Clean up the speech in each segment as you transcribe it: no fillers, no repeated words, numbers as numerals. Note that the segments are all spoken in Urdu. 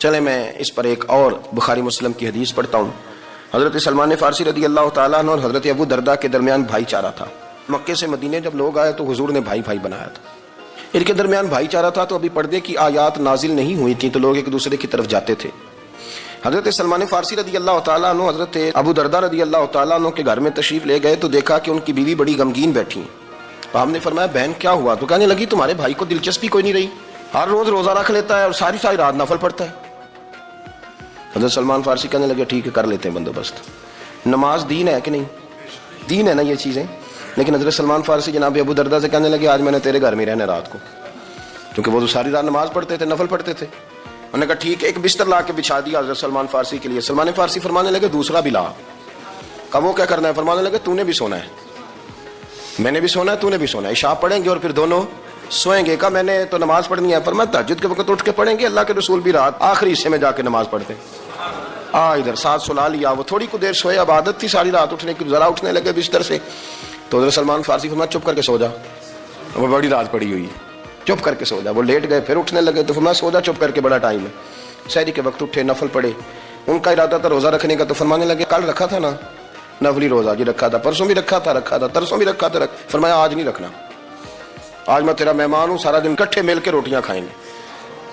چلیں میں اس پر ایک اور بخاری مسلم کی حدیث پڑھتا ہوں۔ حضرت سلمان فارسی رضی اللہ تعالیٰ عنہ اور حضرت ابو درداء کے درمیان بھائی چارہ تھا۔ مکے سے مدینے جب لوگ آئے تو حضور نے بھائی بھائی بنایا تھا، ان کے درمیان بھائی چارہ تھا، تو ابھی پردے کی آیات نازل نہیں ہوئی تھیں، تو لوگ ایک دوسرے کی طرف جاتے تھے۔ حضرت سلمان فارسی رضی اللہ تعالیٰ عنہ حضرت ابو درداء رضی اللہ تعالیٰ عنہ کے گھر میں تشریف لے گئے تو دیکھا کہ ان کی بیوی بڑی غمگین بیٹھی ہیں۔ تو ہم نے فرمایا بہن کیا ہوا؟ تو کہنے لگی تمہارے بھائی کو دلچسپی کوئی نہیں رہی، ہر روز روزہ رکھ لیتا ہے اور ساری ساری رات نفل پڑھتا ہے۔ حضرت سلمان فارسی کہنے لگے ٹھیک ہے کر لیتے ہیں بندوبست۔ نماز دین ہے کہ نہیں؟ دین ہے نا یہ چیزیں۔ لیکن حضرت سلمان فارسی جناب ابو درداء سے کہنے لگے آج میں نے تیرے گھر میں رہنا رات کو، کیونکہ وہ تو ساری رات نماز پڑھتے تھے، نفل پڑھتے تھے۔ انہوں نے کہا ٹھیک ہے، ایک بستر لا کے بچھا دیا حضرت سلمان فارسی کے لیے۔ سلمان فارسی فرمانے لگے دوسرا بھی لا۔ کہا وہ کیا کرنا ہے؟ فرمانے لگے تو نے بھی سونا ہے، میں نے بھی سونا ہے، تو نے بھی سونا ہے، عشاء پڑھیں گے اور پھر دونوں سوئیں گے۔ کہا میں نے تو نماز پڑھنی ہے۔ فرمایا تہجد کے وقت اٹھ کے پڑھیں گے، اللہ کے رسول بھی رات آخری حصے میں جا کے نماز پڑھتے ادھر ساتھ سلا لیا۔ وہ تھوڑی کو دیر سوئے، اب عادت تھی ساری رات اٹھنے کی، ذرا اٹھنے لگے بستر سے تو حضرت سلمان فارسی فرمایا چپ کر کے سو جا، وہ بڑی رات پڑی ہوئی ہے، چپ کر کے سو جا۔ وہ لیٹ گئے، پھر اٹھنے لگے تو فرمایا سو جا چپ کر کے، بڑا ٹائم ہے۔ سحری کے وقت اٹھے، نفل پڑھے، ان کا ارادہ تھا روزہ رکھنے کا، تو فرمانے لگے کل رکھا تھا نا نفلی روزہ، جی رکھا تھا، پرسوں بھی رکھا تھا، ترسوں بھی رکھا تھا۔ فرمایا آج نہیں رکھنا، آج میں تیرا مہمان ہوں، سارا دن کٹھے مل کے روٹیاں کھائیں گے،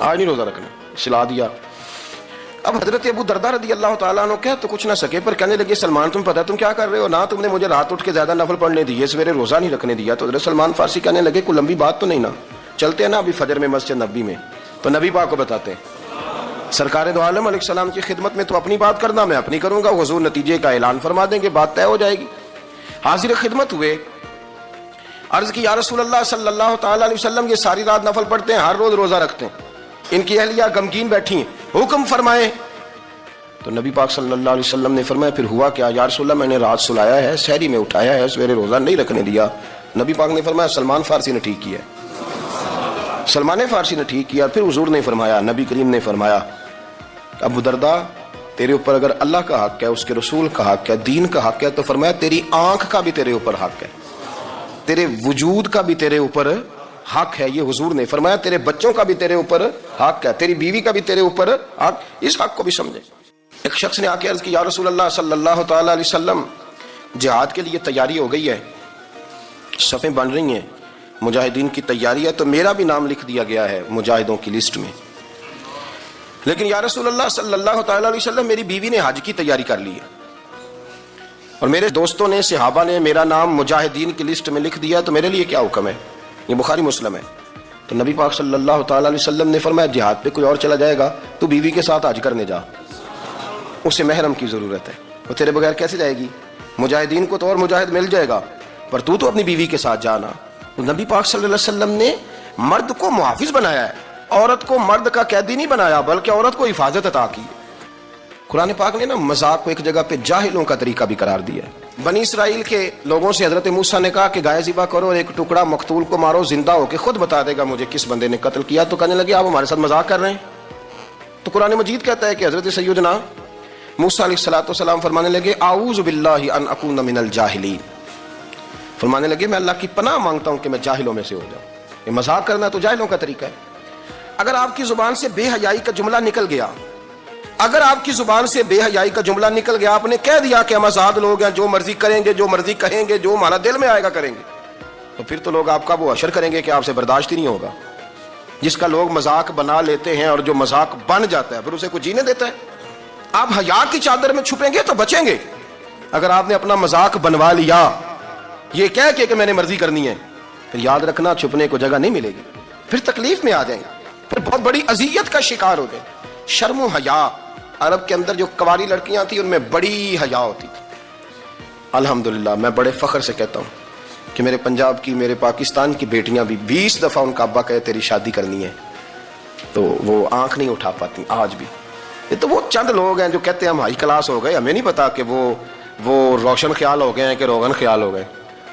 آج نہیں روزہ رکھنا، سلا دیا۔ اب حضرت ابو درداء رضی اللہ تعالیٰ عنہ کہہ تو کچھ نہ سکے، پر کہنے لگے سلمان تم پتہ تم کیا کر رہے ہو؟ نہ تم نے مجھے رات اٹھ کے زیادہ نفل پڑھنے دیے، سویرے روزہ نہیں رکھنے دیا۔ تو حضرت سلمان فارسی کہنے لگے کوئی لمبی بات تو نہیں نا، چلتے ہیں نا ابھی فجر میں مسجد نبی میں، تو نبی پاک کو بتاتے ہیں سرکار دو عالم علیہ السلام کی خدمت میں تو اپنی بات کرنا میں اپنی کروں گا، حضور نتیجے کا اعلان فرما دیں گے، بات طے ہو جائے گی۔ حاضر خدمت ہوئے، عرض کی یا رسول اللہ صلی اللہ تعالیٰ علیہ وسلم یہ ساری رات نفل پڑھتے ہیں، ہر روز روزہ رکھتے ہیں، ان کی اہلیہ غمگین بیٹھی ہیں، حکم فرمائیں۔ تو نبی پاک صلی اللہ علیہ وسلم نے فرمایا پھر ہوا کیا؟ یا رسول اللہ میں نے رات سلایا ہے، سحری میں اٹھایا ہے، سویرے روزہ نہیں رکھنے دیا۔ نبی پاک نے فرمایا سلمان فارسی نے ٹھیک کیا، سلمان فارسی نے ٹھیک کیا۔ پھر حضور نے فرمایا، نبی کریم نے فرمایا ابو درداء تیرے اوپر اگر اللہ کا حق ہے، اس کے رسول کا حق ہے، دین کا حق ہے، تو فرمایا تیری آنکھ کا بھی تیرے اوپر حق ہے، تیرے وجود کا بھی تیرے اوپر حق ہے، یہ حضور نے فرمایا، تیرے بچوں کا بھی تیرے اوپر حق ہے، تیری بیوی کا بھی تیرے اوپر حق، اس حق کو بھی سمجھے۔ ایک شخص نے آ کے عرض کی یا رسول اللہ صلی اللہ تعالیٰ علیہ وسلم جہاد کے لیے تیاری ہو گئی ہے، صفیں بن رہی ہیں، مجاہدین کی تیاری ہے، تو میرا بھی نام لکھ دیا گیا ہے مجاہدوں کی لسٹ میں، لیکن یا رسول اللہ صلی اللہ تعالیٰ علیہ وسلم میری بیوی نے حج کی تیاری کر لی ہے اور میرے دوستوں نے صحابہ نے میرا نام مجاہدین کی لسٹ میں لکھ دیا، تو میرے لیے کیا حکم ہے؟ یہ بخاری مسلم ہے۔ تو نبی پاک صلی اللہ تعالیٰ علیہ وسلم نے فرمایا جہاد پہ کوئی اور چلا جائے گا تو بیوی کے ساتھ حج کرنے جا، اسے محرم کی ضرورت ہے، وہ تیرے بغیر کیسے جائے گی؟ مجاہدین کو تو اور مجاہد مل جائے گا، پر تو اپنی بیوی کے ساتھ جانا۔ نبی پاک صلی اللہ علیہ وسلم نے مرد کو محافظ بنایا ہے، عورت کو مرد کا قیدی نہیں بنایا، بلکہ عورت کو حفاظت عطا کی۔ قرآن پاک نے نا مذاق کو ایک جگہ پہ جاہلوں کا طریقہ بھی قرار دیا ہے۔ بنی اسرائیل کے لوگوں سے حضرت موسیٰ نے کہا کہ گائے ذبح کرو اور ایک ٹکڑا مقتول کو مارو، زندہ ہو کے خود بتا دے گا مجھے کس بندے نے قتل کیا۔ تو کہنے لگے آپ ہمارے ساتھ مذاق کر رہے ہیں؟ تو قرآن مجید کہتا ہے کہ حضرت سیدنا موسیٰ علیہ السلام فرمانے لگے اعوذ باللہ ان اکون من الجاہلین، فرمانے لگے میں اللہ کی پناہ مانگتا ہوں کہ میں جاہلوں میں سے ہو جاؤں۔ یہ مذاق کرنا تو جاہلوں کا طریقہ ہے۔ اگر آپ کی زبان سے بے حیائی کا جملہ نکل گیا، اگر آپ کی زبان سے بے حیائی کا جملہ نکل گیا، آپ نے کہہ دیا کہ ہم آزاد لوگ ہیں، جو مرضی کریں گے، جو مرضی کہیں گے، جو ہمارا دل میں آئے گا کریں گے، تو پھر تو لوگ آپ کا وہ حشر کریں گے کہ آپ سے برداشت ہی نہیں ہوگا۔ جس کا لوگ مذاق بنا لیتے ہیں اور جو مذاق بن جاتا ہے پھر اسے کوئی جینے دیتا ہے؟ آپ حیا کی چادر میں چھپیں گے تو بچیں گے، اگر آپ نے اپنا مذاق بنوا لیا یہ کہہ کے کہ میں نے مرضی کرنی ہے، پھر یاد رکھنا چھپنے کو جگہ نہیں ملے گی، پھر تکلیف میں آ جائیں گے، پھر بہت بڑی اذیت کا شکار ہو گئے۔ شرم و حیا، عرب کے اندر جو کنواری لڑکیاں تھیں ان میں بڑی حیا ہوتی تھی۔ الحمدللہ میں بڑے فخر سے کہتا ہوں کہ میرے پنجاب کی، میرے پاکستان کی بیٹیاں بھی 20 دفعہ ان کا ابا کہے تیری شادی کرنی ہے تو وہ آنکھ نہیں اٹھا پاتی آج بھی۔ یہ تو وہ چند لوگ ہیں جو کہتے ہیں ہم ہائی کلاس ہو گئے، ہمیں نہیں پتا کہ وہ روشن خیال ہو گئے ہیں کہ روغن خیال ہو گئے،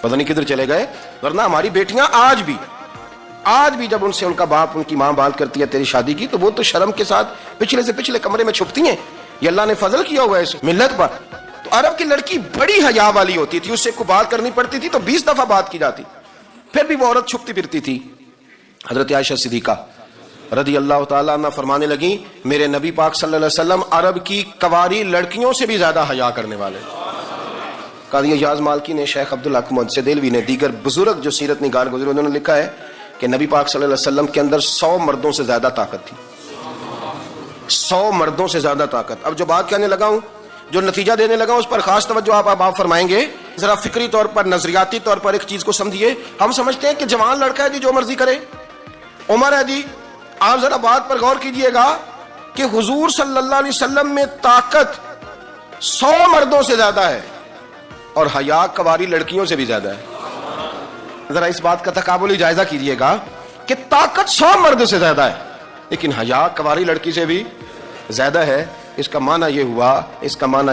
پتہ نہیں کدھر چلے گئے۔ ورنہ ہماری بیٹیاں آج بھی جب ان سے ان کا باپ ان کی ماں بات کرتی ہے تیری شادی کی، تو وہ تو شرم کے ساتھ پچھلے سے پچھلے کمرے میں چھپتی ہیں۔ یہ اللہ نے فضل کیا ہوا ہے اس ملت پر۔ تو عرب کی لڑکی بڑی حیا والی ہوتی تھی، اس سے کوئی بات کرنی پڑتی تھی تو 20 دفعہ بات کی جاتی، پھر بھی وہ عورت چھپتی پھرتی تھی۔ حضرت عائشہ صدیقہ رضی اللہ تعالیٰ عنہ فرمانے لگیں میرے نبی پاک صلی اللہ علیہ وسلم عرب کی کواری لڑکیوں سے بھی زیادہ حیا کرنے والے. قاضی اعجاز مالکی نے، شیخ عبدالحق محدث دہلوی نے، دیگر بزرگ جو سیرت نگار گزرے انہوں نے لکھا ہے کہ نبی پاک صلی اللہ علیہ وسلم کے اندر 100 مردوں سے زیادہ طاقت تھی. 100 مردوں سے زیادہ طاقت. اب جو بات کہنے لگا ہوں، جو نتیجہ دینے لگا ہوں، اس پر خاص توجہ آپ فرمائیں گے. ذرا فکری طور پر، نظریاتی طور پر ایک چیز کو سمجھیے. ہم سمجھتے ہیں کہ جوان لڑکا ہے جی جو مرضی کرے، عمر ہے جی. آپ ذرا بات پر غور کیجئے گا کہ حضور صلی اللہ علیہ وسلم میں طاقت 100 مردوں سے زیادہ ہے اور حیا کواری لڑکیوں سے بھی زیادہ ہے. ذرا اس بات کا تقابلی جائزہ کیجئے گا کہ طاقت 100 مرد سے زیادہ ہے لیکن حیا کواری لڑکی سے بھی زیادہ ہے. اس کا معنی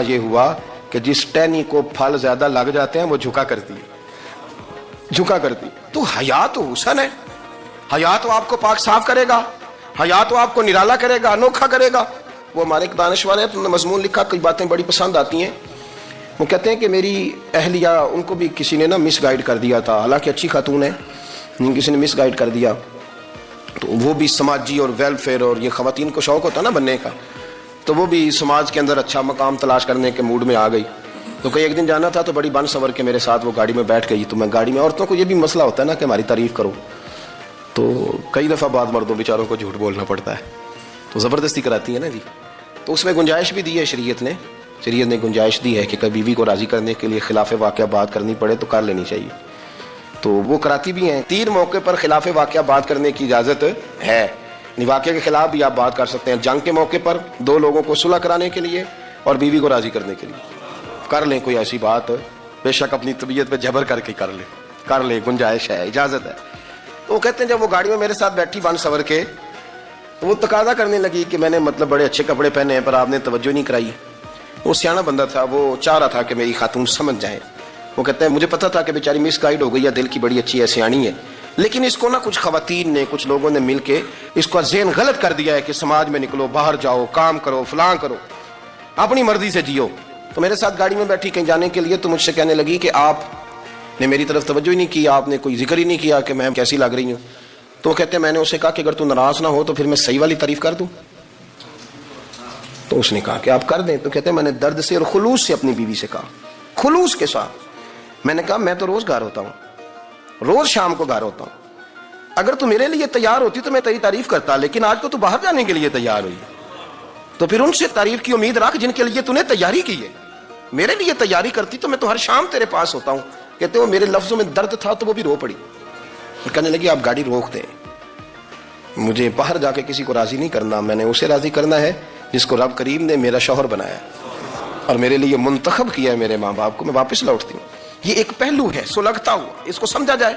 یہ ہوا کہ جس ٹہنی کو پھل زیادہ لگ جاتے ہیں وہ جھکا کرتی ہے. تو حیا تو حسن ہے، حیا تو آپ کو پاک صاف کرے گا، حیا تو آپ کو نرالا کرے گا، انوکھا کرے گا. وہ ہمارے ایک دانشور ہے، انہوں نے مضمون لکھا، کئی باتیں بڑی پسند آتی ہیں. وہ کہتے ہیں کہ میری اہلیہ، ان کو بھی کسی نے مس گائیڈ کر دیا تھا، حالانکہ اچھی خاتون ہے، کسی نے مس گائیڈ کر دیا. تو وہ بھی سماجی اور ویلفیئر اور یہ خواتین کو شوق ہوتا نا بننے کا، تو وہ بھی سماج کے اندر اچھا مقام تلاش کرنے کے موڈ میں آ گئی. تو کئی ایک دن جانا تھا تو بڑی بن سور کے میرے ساتھ وہ گاڑی میں بیٹھ گئی. تو میں گاڑی میں، عورتوں کو یہ بھی مسئلہ ہوتا ہے نا کہ ہماری تعریف کرو، تو کئی دفعہ بعض مردوں بیچاروں کو جھوٹ بولنا پڑتا ہے، تو زبردستی کراتی ہے نا جی. تو اس میں گنجائش بھی دی ہے شریعت نے گنجائش دی ہے کہ کبھی بیوی کو راضی کرنے کے لیے خلاف واقعہ بات کرنی پڑے تو کر لینی چاہیے. تو وہ کراتی بھی ہیں. 3 موقع پر خلاف واقعہ بات کرنے کی اجازت ہے. واقعے کے خلاف بھی آپ بات کر سکتے ہیں. جنگ کے موقع پر 2 لوگوں کو صلح کرانے کے لیے اور بیوی کو راضی کرنے کے لیے کر لیں کوئی ایسی بات، بے شک اپنی طبیعت پہ جبر کر کے کر لیں، گنجائش ہے، اجازت ہے. تو وہ کہتے ہیں جب وہ گاڑی میں میرے ساتھ بیٹھی بن سور کے، تو وہ تقاضا کرنے لگی کہ میں نے بڑے اچھے کپڑے پہنے ہیں پر آپ نے توجہ نہیں کرائی. وہ سیاںا بندہ تھا، وہ چاہ رہا تھا کہ میری خاتون سمجھ جائیں. وہ کہتے ہیں مجھے پتا تھا کہ بیچاری مس گائیڈ ہو گئی ہے، دل کی بڑی اچھی ہے، سیانی ہے، لیکن اس کو کچھ خواتین نے، کچھ لوگوں نے مل کے اس کا ذہن غلط کر دیا ہے کہ سماج میں نکلو، باہر جاؤ، کام کرو، فلاں کرو، اپنی مرضی سے جیو. تو میرے ساتھ گاڑی میں بیٹھی کہیں جانے کے لیے، تو مجھ سے کہنے لگی کہ آپ نے میری طرف توجہ ہی نہیں کی، آپ نے کوئی ذکر ہی نہیں کیا کہ میں کیسی لگ رہی ہوں. تو وہ کہتے ہیں میں نے اسے کہا کہ اگر تو ناراض نہ ہو تو پھر میں صحیح والی تعریف کر دوں. تو اس نے کہا کہ آپ کر دیں. تو کہتے ہیں میں نے درد سے اور خلوص سے اپنی بیوی سے کہا، خلوص کے ساتھ میں نے کہا میں تو روز گھر ہوتا ہوں، روز شام کو گھر ہوتا ہوں، اگر تو میرے لیے تیار ہوتی تو میں تیری تعریف کرتا، لیکن آج تو باہر جانے کے لیے تیار ہوئی، تو پھر ان سے تعریف کی امید رکھ جن کے لیے تو نے تیاری کی ہے. میرے لیے تیاری کرتی تو میں تو ہر شام تیرے پاس ہوتا ہوں. کہتے وہ میرے لفظوں میں درد تھا تو وہ بھی رو پڑی. کہنے لگی آپ گاڑی روک دیں، مجھے باہر جا کے کسی کو راضی نہیں کرنا، میں نے اسے راضی کرنا ہے جس کو رب کریم نے میرا شوہر بنایا اور میرے لیے منتخب کیا ہے، میرے ماں باپ کو. میں واپس لوٹتی ہوں. یہ ایک پہلو ہے سلگتا ہوا، اس کو سمجھا جائے.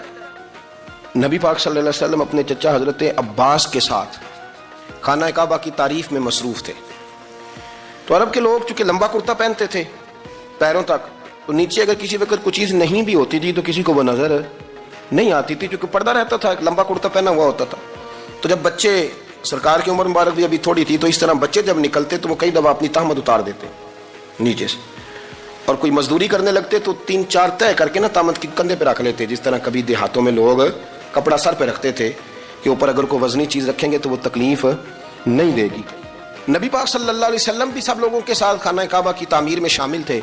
نبی پاک صلی اللہ علیہ وسلم اپنے چچا حضرت عباس کے ساتھ خانہ کعبہ کی تعریف میں مصروف تھے. تو عرب کے لوگ چونکہ لمبا کرتا پہنتے تھے پیروں تک، تو نیچے اگر کسی وقت کوئی چیز نہیں بھی ہوتی تھی تو کسی کو وہ نظر نہیں آتی تھی، چونکہ پردہ رہتا تھا، ایک لمبا کرتا پہنا ہوا ہوتا تھا. تو جب بچے، سرکار کی عمر مبارک بھی ابھی تھوڑی تھی، تو اس طرح بچے جب نکلتے تو وہ کئی دفعہ اپنی تہمت اتار دیتے نیچے سے، اور کوئی مزدوری کرنے لگتے تو 3-4 طے کر کے تہمت کی کندھے پہ رکھ لیتے. جس طرح کبھی دیہاتوں میں لوگ کپڑا سر پہ رکھتے تھے کہ اوپر اگر کوئی وزنی چیز رکھیں گے تو وہ تکلیف نہیں دے گی. نبی پاک صلی اللہ علیہ وسلم بھی سب لوگوں کے ساتھ خانہ کعبہ کی تعمیر میں شامل تھے.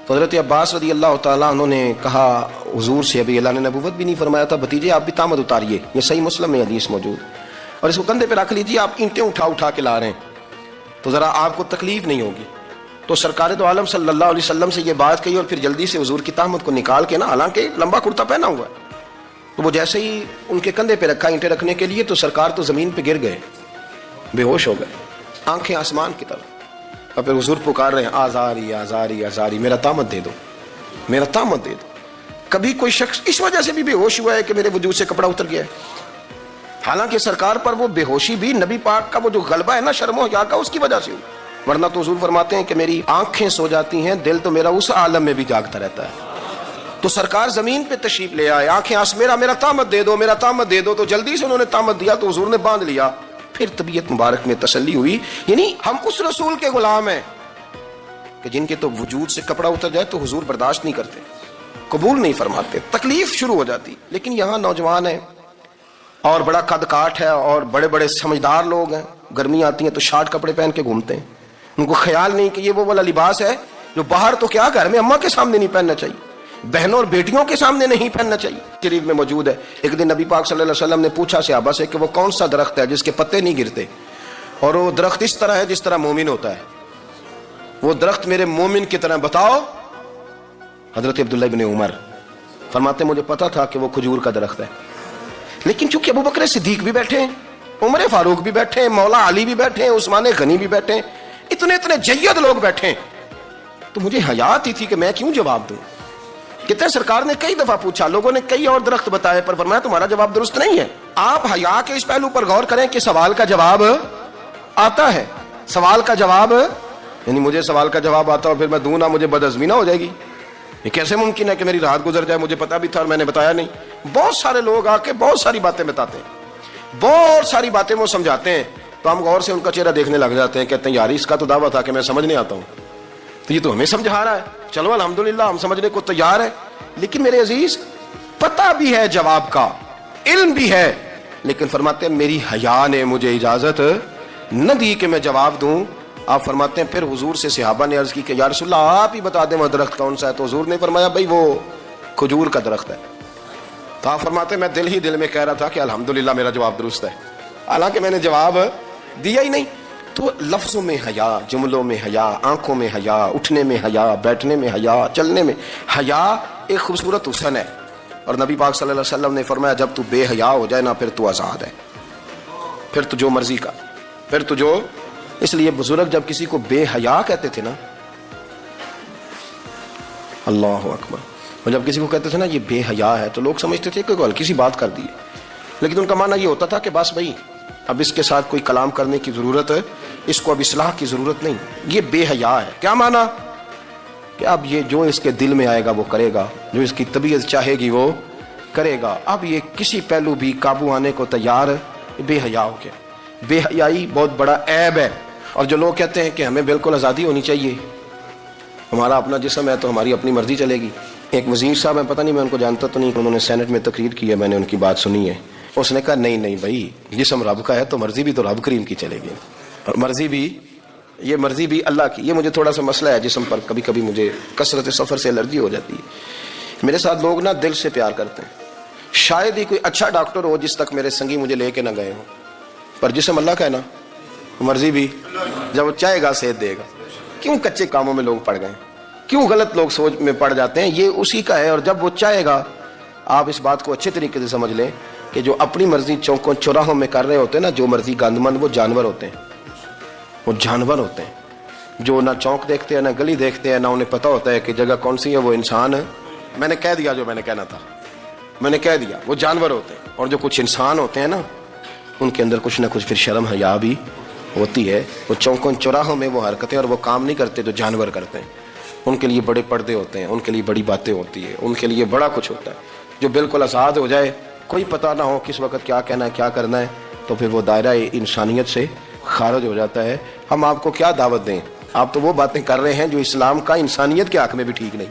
تو حضرت عباس رضی اللہ تعالیٰ عنہ نے کہا حضور سے، ابھی اللہ نے نبوت بھی نہیں فرمایا تھا، بھتیجے آپ بھی تہمت اتاریے، یہ صحیح مسلم میں حدیث موجود، اور اس کو کندھے پہ رکھ لیجیے، آپ اینٹیں اٹھا کے لا رہے ہیں تو ذرا آپ کو تکلیف نہیں ہوگی. تو سرکار دو عالم صلی اللہ علیہ وسلم سے یہ بات کہی اور پھر جلدی سے حضور کی تہمت کو نکال کے حالانکہ لمبا کرتا پہنا ہوا ہے، تو وہ جیسے ہی ان کے کندھے پہ رکھا اینٹیں رکھنے کے لیے، تو سرکار تو زمین پہ گر گئے، بے ہوش ہو گئے، آنکھیں آسمان کی طرف. اور پھر حضور پکار رہے ہیں آزاری آزاری آزاری، میرا تہمت دے دو، میرا تہمت دے دو. کبھی کوئی شخص اس وجہ سے بھی بے ہوش ہوا ہے کہ میرے وجود سے کپڑا اتر گیا ہے، حالانکہ سرکار پر وہ بے ہوشی بھی نبی پاک کا وہ جو غلبہ ہے نا شرم و حیا کا، اس کی وجہ سے ہوئی. ورنہ تو حضور فرماتے ہیں کہ میری آنکھیں سو جاتی ہیں، دل تو میرا اس عالم میں بھی جاگتا رہتا ہے. تو سرکار زمین پہ تشریف لے آئے، آنکھیں میرا تہمت دے دو، میرا تہمت دے دو. تو جلدی سے انہوں نے تہمت دیا تو حضور نے باندھ لیا. پھر طبیعت مبارک میں تسلی ہوئی. یعنی ہم اس رسول کے غلام ہیں کہ جن کے تو وجود سے کپڑا اتر جائے تو حضور برداشت نہیں کرتے، قبول نہیں فرماتے، تکلیف شروع ہو جاتی. لیکن یہاں نوجوان ہیں، اور بڑا قد کاٹ ہے اور بڑے بڑے سمجھدار لوگ ہیں، گرمی آتی ہے تو شارٹ کپڑے پہن کے گھومتے ہیں، ان کو خیال نہیں کہ یہ وہ والا لباس ہے جو باہر تو کیا گھر میں اماں کے سامنے نہیں پہننا چاہیے، بہنوں اور بیٹیوں کے سامنے نہیں پہننا چاہیے۔ شریف میں موجود ہے، ایک دن نبی پاک صلی اللہ علیہ وسلم نے پوچھا صحابہ سے کہ وہ کون سا درخت ہے جس کے پتے نہیں گرتے، اور وہ درخت اس طرح ہے جس طرح مومن ہوتا ہے، وہ درخت میرے مومن کی طرح بتاؤ۔ حضرت عبداللہ ابن عمر فرماتے مجھے پتا تھا کہ وہ کھجور کا درخت ہے، لیکن چونکہ ابو بکر صدیق بھی بیٹھے ہیں، عمر فاروق بھی بیٹھے ہیں، مولا علی بھی بیٹھے ہیں، عثمان غنی بھی بیٹھے ہیں، اتنے جید لوگ بیٹھے ہیں، تو مجھے حیا آتی تھی کہ میں کیوں جواب دوں۔ کہتے ہیں سرکار نے کئی دفعہ پوچھا، لوگوں نے کئی اور درخت بتائے، پر فرمایا تمہارا جواب درست نہیں ہے۔ آپ حیا کے اس پہلو پر غور کریں کہ سوال کا جواب آتا ہے، سوال کا جواب، یعنی مجھے سوال کا جواب آتا اور پھر میں دوں نہ، مجھے بدعزمی نہ ہو جائے گی؟ یہ کیسے ممکن ہے کہ میری رات گزر جائے، مجھے پتا بھی تھا اور میں نے بتایا نہیں؟ بہت سارے لوگ آ کے بہت ساری باتیں بتاتے ہیں، بہت ساری باتیں وہ سمجھاتے ہیں، تو ہم غور سے ان کا چہرہ دیکھنے لگ جاتے ہیں، کہتے ہیں یار اس کا تو دعویٰ تھا کہ میں سمجھنے آتا ہوں، تو یہ تو ہمیں سمجھا رہا ہے، چلو الحمدللہ ہم سمجھنے کو تیار ہے۔ لیکن میرے عزیز پتہ بھی ہے جواب کا، علم بھی ہے، لیکن فرماتے ہیں میری حیا نے مجھے اجازت نہ دی کہ میں جواب دوں۔ آپ فرماتے ہیں پھر حضور سے صحابہ نے عرض کی کہ یا رسول اللہ آپ ہی بتا دیں وہ درخت کون سا ہے، تو حضور نے فرمایا بھائی وہ کھجور کا درخت ہے۔ تو آپ فرماتے ہیں میں دل ہی دل میں کہہ رہا تھا کہ الحمدللہ میرا جواب درست ہے، حالانکہ میں نے جواب دیا ہی نہیں۔ تو لفظوں میں حیا، جملوں میں حیا، آنکھوں میں حیا، اٹھنے میں حیا، بیٹھنے میں حیا، چلنے میں حیا ایک خوبصورت حسن ہے، اور نبی پاک صلی اللہ علیہ وسلم نے فرمایا جب تو بے حیا ہو جائے نا پھر تو آزاد ہے، پھر تو جو مرضی کا، پھر تو جو۔ اس لیے بزرگ جب کسی کو بے حیا کہتے تھے نا، اللہ اکبر، اور جب کسی کو کہتے تھے نا یہ بے حیا ہے تو لوگ سمجھتے تھے کہ کوئی ہلکی سی بات کر دی ہے، لیکن ان کا معنی یہ ہوتا تھا کہ بس بھائی اب اس کے ساتھ کوئی کلام کرنے کی ضرورت ہے، اس کو اب اصلاح کی ضرورت نہیں، یہ بے حیا ہے۔ کیا معنی؟ کہ اب یہ جو اس کے دل میں آئے گا وہ کرے گا، جو اس کی طبیعت چاہے گی وہ کرے گا، اب یہ کسی پہلو بھی قابو آنے کو تیار بے حیا ہو گیا۔ بے حیائی بہت بڑا عیب ہے، اور جو لوگ کہتے ہیں کہ ہمیں بالکل آزادی ہونی چاہیے، ہمارا اپنا جسم ہے تو ہماری اپنی مرضی چلے گی۔ ایک وزیر صاحب ہیں، پتہ نہیں میں ان کو جانتا تو نہیں، انہوں نے سینٹ میں تقریر کی ہے، میں نے ان کی بات سنی ہے، اس نے کہا نہیں بھائی جسم رب کا ہے تو مرضی بھی تو رب کریم کی چلے گی، اور مرضی بھی اللہ کی۔ یہ مجھے تھوڑا سا مسئلہ ہے جسم پر، کبھی کبھی مجھے کثرت سفر سے الرجی ہو جاتی ہے۔ میرے ساتھ لوگ نا دل سے پیار کرتے ہیں، شاید ہی کوئی اچھا ڈاکٹر ہو جس تک میرے سنگی مجھے لے کے نہ گئے ہوں، پر جسم اللہ کا ہے نا، مرضی بھی جب وہ چاہے گا صحت دے گا۔ کیوں کچے کاموں میں لوگ پڑ گئے، کیوں غلط لوگ سوچ میں پڑ جاتے ہیں، یہ اسی کا ہے، اور جب وہ چاہے گا، آپ اس بات کو اچھے طریقے سے سمجھ لیں کہ جو اپنی مرضی چوکوں چوراہوں میں کر رہے ہوتے ہیں نا، جو مرضی گند مند، وہ جانور ہوتے ہیں، وہ جانور ہوتے ہیں جو نہ چوک دیکھتے ہیں نہ گلی دیکھتے ہیں، نہ انہیں پتہ ہوتا ہے کہ جگہ کون سی ہے، وہ انسان ہے۔ میں نے کہہ دیا جو میں نے کہنا تھا، میں نے کہہ دیا، وہ جانور ہوتے ہیں۔ اور جو کچھ انسان ہوتے ہیں نا، ان کے اندر کچھ نہ کچھ پھر شرم حیا بھی ہوتی ہے، وہ چوکوں چوراہوں میں وہ حرکتیں اور وہ کام نہیں کرتے جو جانور کرتے ہیں۔ ان کے لیے بڑے پردے ہوتے ہیں، ان کے لیے بڑی باتیں ہوتی ہے، ان کے لیے بڑا کچھ ہوتا ہے۔ جو بالکل آزاد ہو جائے، کوئی پتہ نہ ہو کس وقت کیا کہنا ہے کیا کرنا ہے، تو پھر وہ دائرہ انسانیت سے خارج ہو جاتا ہے۔ ہم آپ کو کیا دعوت دیں؟ آپ تو وہ باتیں کر رہے ہیں جو اسلام کا انسانیت کے حق میں بھی ٹھیک نہیں،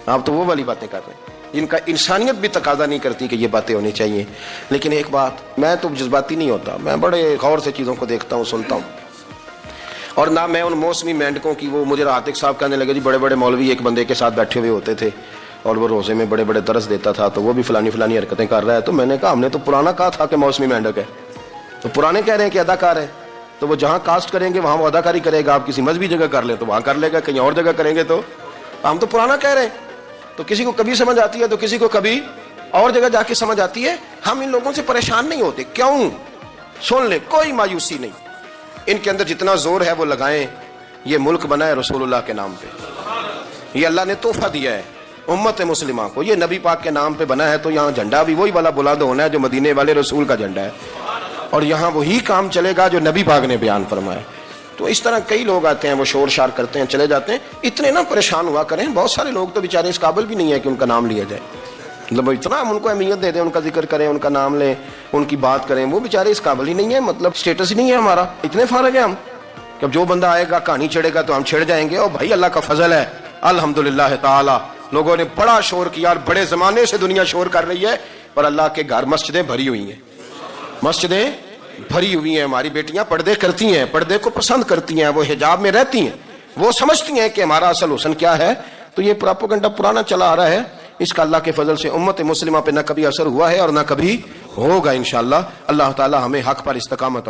آپ تو وہ والی باتیں کر رہے ہیں جن کا انسانیت بھی تقاضا نہیں کرتی کہ یہ باتیں ہونی چاہیے۔ لیکن ایک بات، میں تو جذباتی نہیں ہوتا، میں بڑے غور سے چیزوں کو دیکھتا ہوں، سنتا ہوں، اور نہ میں ان موسمی مینڈکوں کی۔ وہ مجھے عاتق صاحب کہنے لگے جی بڑے بڑے مولوی ایک بندے کے ساتھ بیٹھے ہوئے ہوتے تھے اور وہ روزے میں بڑے بڑے درس دیتا تھا، تو وہ بھی فلانی حرکتیں کر رہا ہے۔ تو میں نے کہا ہم نے تو پرانا کہا تھا کہ موسمی مینڈک ہے، تو پرانے کہہ رہے ہیں کہ اداکار ہے، تو وہ جہاں کاسٹ کریں گے وہاں وہ اداکاری کرے گا۔ آپ کسی مذہبی جگہ کر لیں تو وہاں کر لے گا، کہیں اور جگہ کریں گے تو ہم تو پرانا کہہ رہے ہیں۔ تو کسی کو کبھی سمجھ آتی ہے تو کسی کو کبھی اور جگہ جا کے سمجھ آتی ہے۔ ہم ان لوگوں سے پریشان نہیں ہوتے، کیوں؟ سن لیں، کوئی مایوسی نہیں، ان کے اندر جتنا زور ہے وہ لگائیں۔ یہ ملک بنا ہے رسول اللہ کے نام پہ، یہ اللہ نے تحفہ دیا ہے امت مسلمہ کو، یہ نبی پاک کے نام پہ بنا ہے، تو یہاں جھنڈا بھی وہی والا بلند ہونا ہے جو مدینے والے رسول کا جھنڈا ہے، اور یہاں وہی کام چلے گا جو نبی پاک نے بیان فرمایا۔ تو اس طرح کئی لوگ آتے ہیں، وہ شور شار کرتے ہیں، چلے جاتے ہیں، اتنے نہ پریشان ہوا کریں۔ بہت سارے لوگ تو بیچارے اس قابل بھی نہیں ہے کہ ان کا نام لیا جائے، مطلب اتنا ہم ان کو اہمیت دے دیں، ان کا ذکر کریں، ان کا نام لیں، ان کی بات کریں، وہ بیچارے اس قابل ہی نہیں ہے، مطلب سٹیٹس ہی نہیں ہے ہمارا، اتنے فارغ ہیں ہم کہ اب جو بندہ آئے گا کہانی چھڑے گا تو ہم چھڑ جائیں گے۔ اور بھائی اللہ کا فضل ہے الحمدللہ تعالی، لوگوں نے بڑا شور کیا اور بڑے زمانے سے دنیا شور کر رہی ہے، پر اللہ کے گھر مسجدیں بھری ہوئی ہیں، مسجدیں بھری ہوئی ہیں، ہماری بیٹیاں پردے کرتی ہیں، پردے کو پسند کرتی ہیں، وہ حجاب میں رہتی ہیں، وہ سمجھتی ہیں کہ ہمارا اصل حسن کیا ہے. تو یہ پراپوگنڈا پرانا چلا آ رہا ہے، اس کا اللہ کے فضل سے امت مسلمہ پہ نہ کبھی اثر ہوا ہے اور نہ کبھی ہوگا انشاءاللہ. اللہ تعالی ہمیں حق پر استقامت